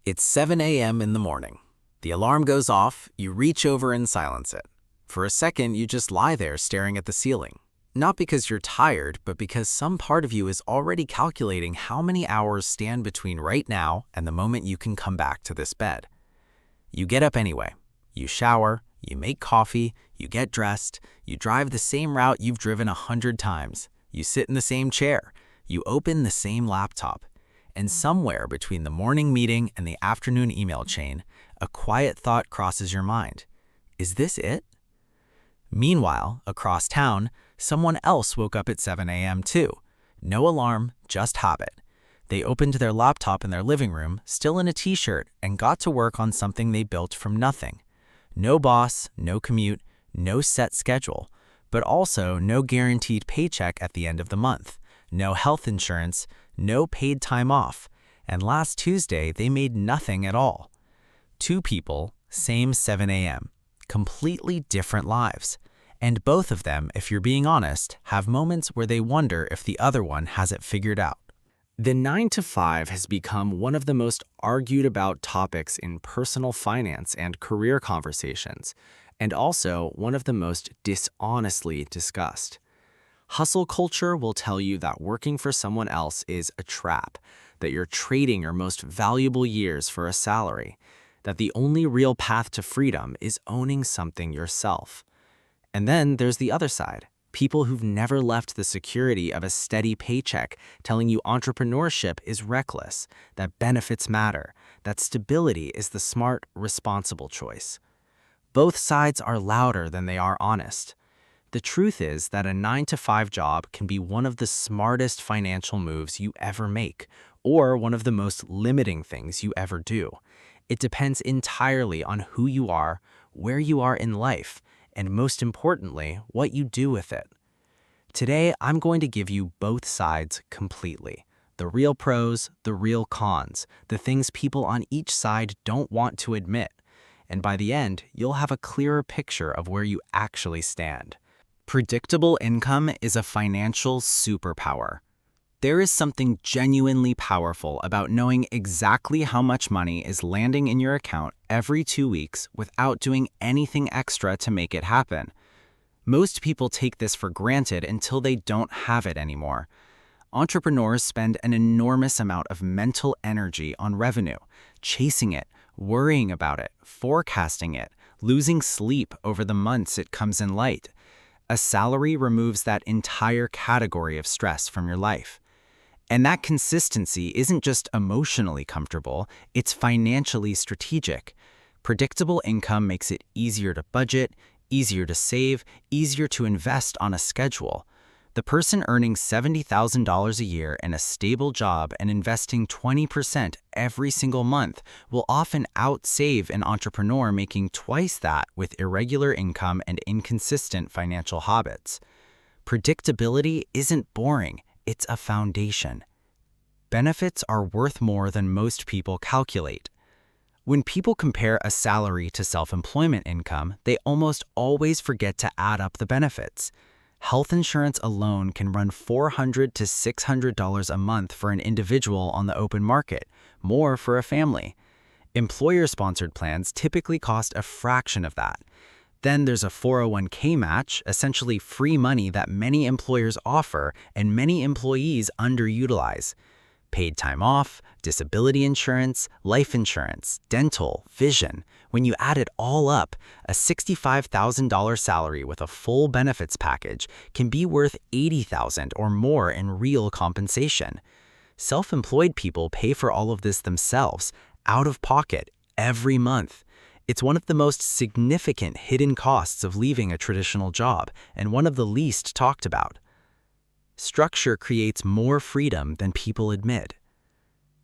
It's 7 a.m. in the morning. The alarm goes off, you reach over and silence it. For a second, you just lie there staring at the ceiling. Not because you're tired, but because some part of you is already calculating how many hours stand between right now and the moment you can come back to this bed. You get up anyway. You shower, you make coffee, you get dressed, you drive the same route you've driven 100 times. You sit in the same chair. You open the same laptop. And somewhere between the morning meeting and the afternoon email chain, a quiet thought crosses your mind. Is this it? Meanwhile, across town, someone else woke up at 7 a.m. too. No alarm, just habit. They opened their laptop in their living room, still in a t-shirt, and got to work on something they built from nothing. No boss, no commute, no set schedule, but also no guaranteed paycheck at the end of the month, no health insurance, no paid time off, and last Tuesday they made nothing at all. Two people, same 7 a.m., completely different lives. And both of them, if you're being honest, have moments where they wonder if the other one has it figured out. The 9 to 5 has become one of the most argued about topics in personal finance and career conversations, and also one of the most dishonestly discussed. Hustle culture will tell you that working for someone else is a trap, that you're trading your most valuable years for a salary, that the only real path to freedom is owning something yourself. And then there's the other side, people who've never left the security of a steady paycheck telling you entrepreneurship is reckless, that benefits matter, that stability is the smart, responsible choice. Both sides are louder than they are honest. The truth is that a 9 to 5 job can be one of the smartest financial moves you ever make, or one of the most limiting things you ever do. It depends entirely on who you are, where you are in life, and most importantly, what you do with it. Today, I'm going to give you both sides completely. The real pros, the real cons, the things people on each side don't want to admit. And by the end, you'll have a clearer picture of where you actually stand. Predictable income is a financial superpower. There is something genuinely powerful about knowing exactly how much money is landing in your account every 2 weeks without doing anything extra to make it happen. Most people take this for granted until they don't have it anymore. Entrepreneurs spend an enormous amount of mental energy on revenue, chasing it, worrying about it, forecasting it, losing sleep over the months it comes in light. A salary removes that entire category of stress from your life. And that consistency isn't just emotionally comfortable, it's financially strategic. Predictable income makes it easier to budget, easier to save, easier to invest on a schedule. The person earning $70,000 a year in a stable job and investing 20% every single month will often outsave an entrepreneur making twice that with irregular income and inconsistent financial habits. Predictability isn't boring, it's a foundation. Benefits are worth more than most people calculate. When people compare a salary to self-employment income, they almost always forget to add up the benefits. Health insurance alone can run $400 to $600 a month for an individual on the open market, more for a family. Employer-sponsored plans typically cost a fraction of that. Then there's a 401k match, essentially free money that many employers offer and many employees underutilize. Paid time off, disability insurance, life insurance, dental, vision. When you add it all up, a $65,000 salary with a full benefits package can be worth $80,000 or more in real compensation. Self-employed people pay for all of this themselves, out of pocket, every month. It's one of the most significant hidden costs of leaving a traditional job, and one of the least talked about. Structure creates more freedom than people admit.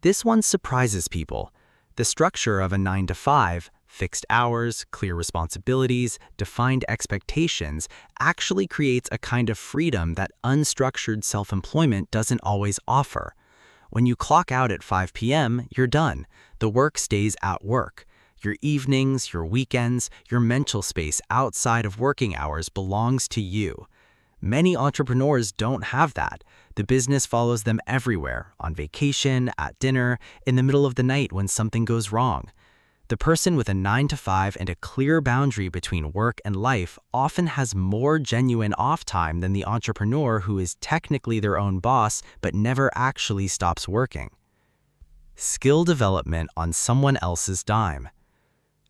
This one surprises people. The structure of a 9 to 5, fixed hours, clear responsibilities, defined expectations, actually creates a kind of freedom that unstructured self-employment doesn't always offer. When you clock out at 5 p.m., you're done. The work stays at work. Your evenings, your weekends, your mental space outside of working hours belongs to you. Many entrepreneurs don't have that. The business follows them everywhere, on vacation, at dinner, in the middle of the night when something goes wrong. The person with a 9 to 5 and a clear boundary between work and life often has more genuine off time than the entrepreneur who is technically their own boss but never actually stops working. Skill development on someone else's dime.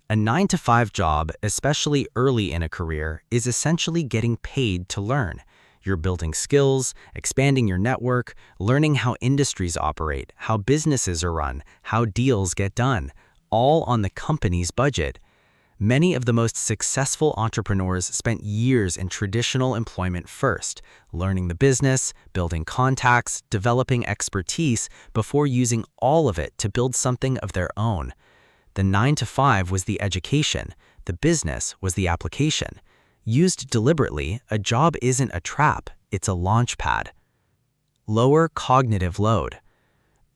A 9 to 5 job, especially early in a career, is essentially getting paid to learn. You're building skills, expanding your network, learning how industries operate, how businesses are run, how deals get done, all on the company's budget. Many of the most successful entrepreneurs spent years in traditional employment first, learning the business, building contacts, developing expertise before using all of it to build something of their own. The 9 to 5 was the education, the business was the application. Used deliberately, a job isn't a trap, it's a launch pad. Lower cognitive load.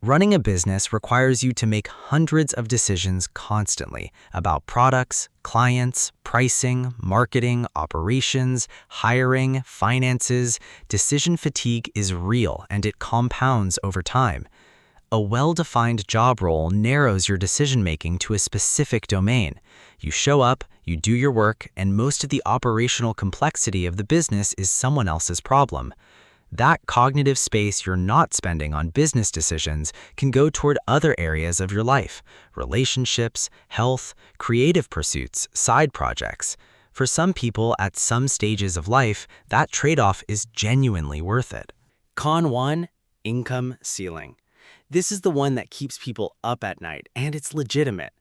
Running a business requires you to make hundreds of decisions constantly about products, clients, pricing, marketing, operations, hiring, finances. Decision fatigue is real and it compounds over time. A well-defined job role narrows your decision-making to a specific domain. You show up, you do your work, and most of the operational complexity of the business is someone else's problem. That cognitive space you're not spending on business decisions can go toward other areas of your life: relationships, health, creative pursuits, side projects. For some people at some stages of life, that trade-off is genuinely worth it. Con 1: income ceiling. This is the one that keeps people up at night, and it's legitimate.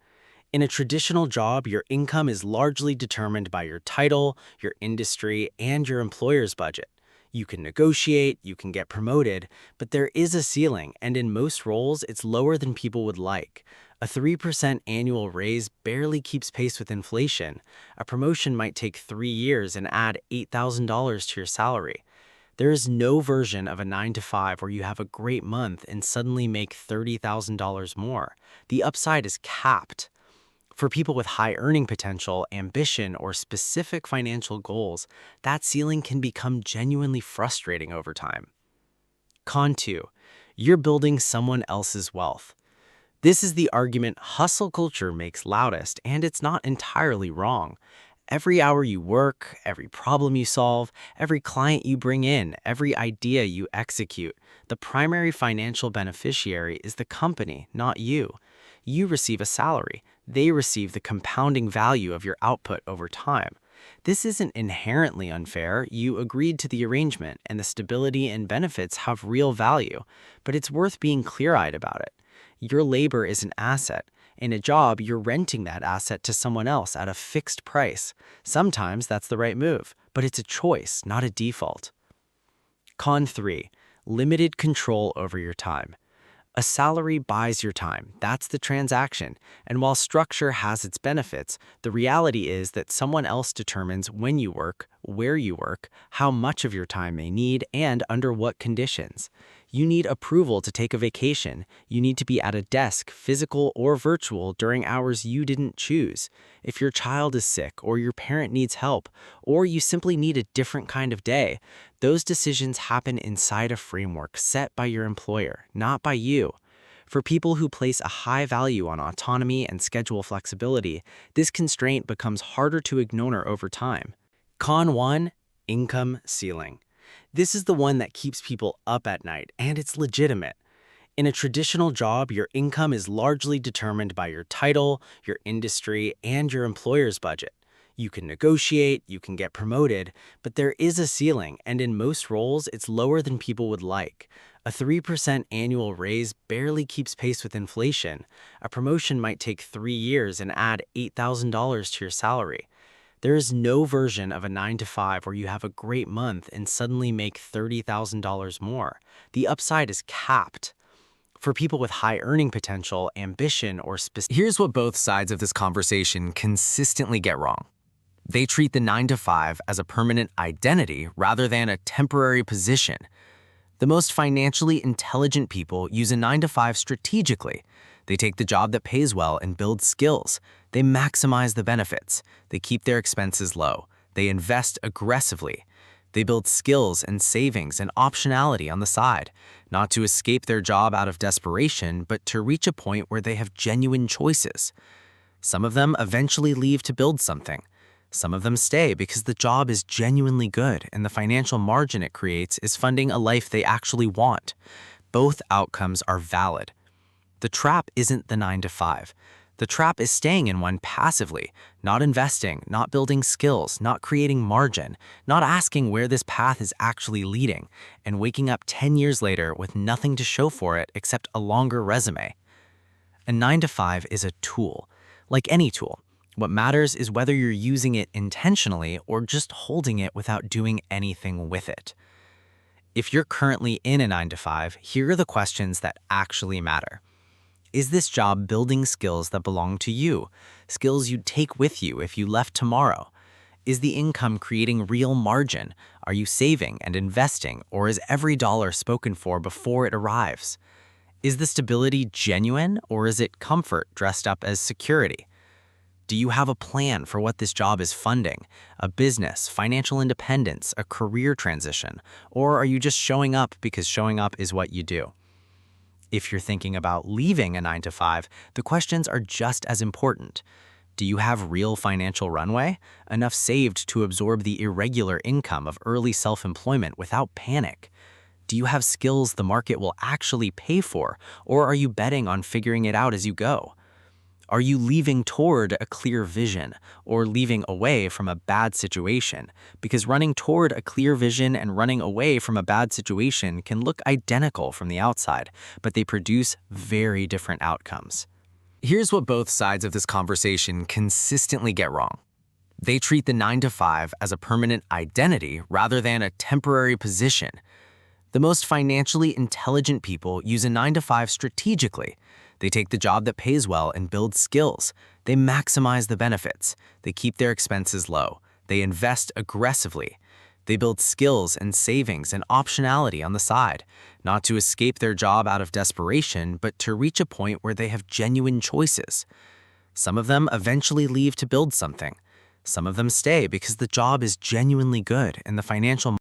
In a traditional job, your income is largely determined by your title, your industry, and your employer's budget. You can negotiate, you can get promoted, but there is a ceiling, and in most roles, it's lower than people would like. A 3% annual raise barely keeps pace with inflation. A promotion might take 3 years and add $8,000 to your salary. There is no version of a 9 to 5 where you have a great month and suddenly make $30,000 more. The upside is capped. For people with high earning potential, ambition, or specific financial goals, that ceiling can become genuinely frustrating over time. Con 2: you're building someone else's wealth. This is the argument hustle culture makes loudest, and it's not entirely wrong. Every hour you work, every problem you solve, every client you bring in, every idea you execute, the primary financial beneficiary is the company, not you. You receive a salary. They receive the compounding value of your output over time. This isn't inherently unfair. You agreed to the arrangement, and the stability and benefits have real value, but it's worth being clear-eyed about it. Your labor is an asset. In a job, you're renting that asset to someone else at a fixed price. Sometimes that's the right move, but it's a choice, not a default. Con 3: limited control over your time. A salary buys your time. That's the transaction. And while structure has its benefits, the reality is that someone else determines when you work, where you work, how much of your time they need, and under what conditions. You need approval to take a vacation. You need to be at a desk, physical or virtual, during hours you didn't choose. If your child is sick, or your parent needs help, or you simply need a different kind of day, those decisions happen inside a framework set by your employer, not by you. For people who place a high value on autonomy and schedule flexibility, this constraint becomes harder to ignore over time. Con 1: income ceiling. This is the one that keeps people up at night, and it's legitimate. In a traditional job, your income is largely determined by your title, your industry, and your employer's budget. You can negotiate, you can get promoted, but there is a ceiling, and in most roles, it's lower than people would like. A 3% annual raise barely keeps pace with inflation. A promotion might take 3 years and add $8,000 to your salary. There is no version of a 9 to 5 where you have a great month and suddenly make $30,000 more. The upside is capped. For people with high earning potential, ambition, or specific... Here's what both sides of this conversation consistently get wrong. They treat the 9 to 5 as a permanent identity rather than a temporary position. The most financially intelligent people use a 9 to 5 strategically. They take the job that pays well and build skills. They maximize the benefits. They keep their expenses low. They invest aggressively. They build skills and savings and optionality on the side, not to escape their job out of desperation, but to reach a point where they have genuine choices. Some of them eventually leave to build something. Some of them stay because the job is genuinely good and the financial margin it creates is funding a life they actually want. Both outcomes are valid. The trap isn't the 9 to 5. The trap is staying in one passively, not investing, not building skills, not creating margin, not asking where this path is actually leading, and waking up 10 years later with nothing to show for it except a longer resume. A 9 to 5 is a tool. Like any tool, what matters is whether you're using it intentionally or just holding it without doing anything with it. If you're currently in a 9 to 5, here are the questions that actually matter. Is this job building skills that belong to you, skills you'd take with you if you left tomorrow? Is the income creating real margin? Are you saving and investing, or is every dollar spoken for before it arrives? Is the stability genuine, or is it comfort dressed up as security? Do you have a plan for what this job is funding? A business, financial independence, a career transition? Or are you just showing up because showing up is what you do? If you're thinking about leaving a 9 to 5, the questions are just as important. Do you have real financial runway? Enough saved to absorb the irregular income of early self-employment without panic? Do you have skills the market will actually pay for, or are you betting on figuring it out as you go? Are you leaving toward a clear vision or leaving away from a bad situation? Because running toward a clear vision and running away from a bad situation can look identical from the outside, but they produce very different outcomes. Here's what both sides of this conversation consistently get wrong. They treat the 9 to 5 as a permanent identity rather than a temporary position. The most financially intelligent people use a 9 to 5 strategically. They take the job that pays well and build skills. They maximize the benefits. They keep their expenses low. They invest aggressively. They build skills and savings and optionality on the side, not to escape their job out of desperation, but to reach a point where they have genuine choices. Some of them eventually leave to build something. Some of them stay because the job is genuinely good and the financial